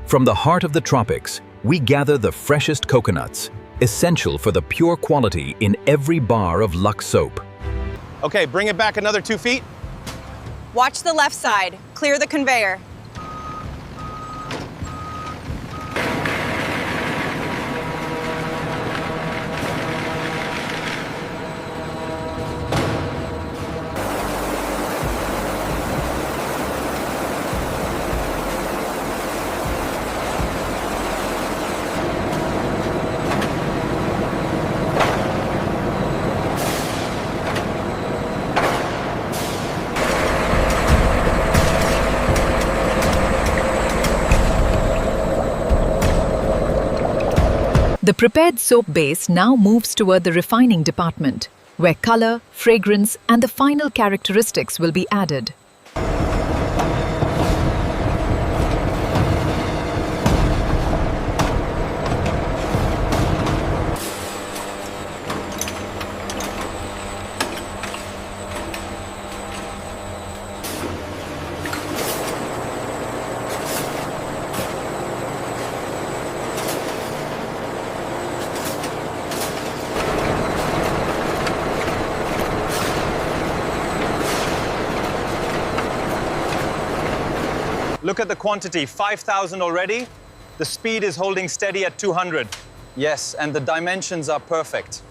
From the heart of the tropics, we gather the freshest coconuts, essential for the pure quality in every bar of Lux soap. Okay, bring it back another 2 feet. Watch the left side. Clear the conveyor. The prepared soap base now moves toward the refining department, where color, fragrance, and the final characteristics will be added. Look at the quantity, 5,000 already. The speed is holding steady at 200. Yes, and the dimensions are perfect.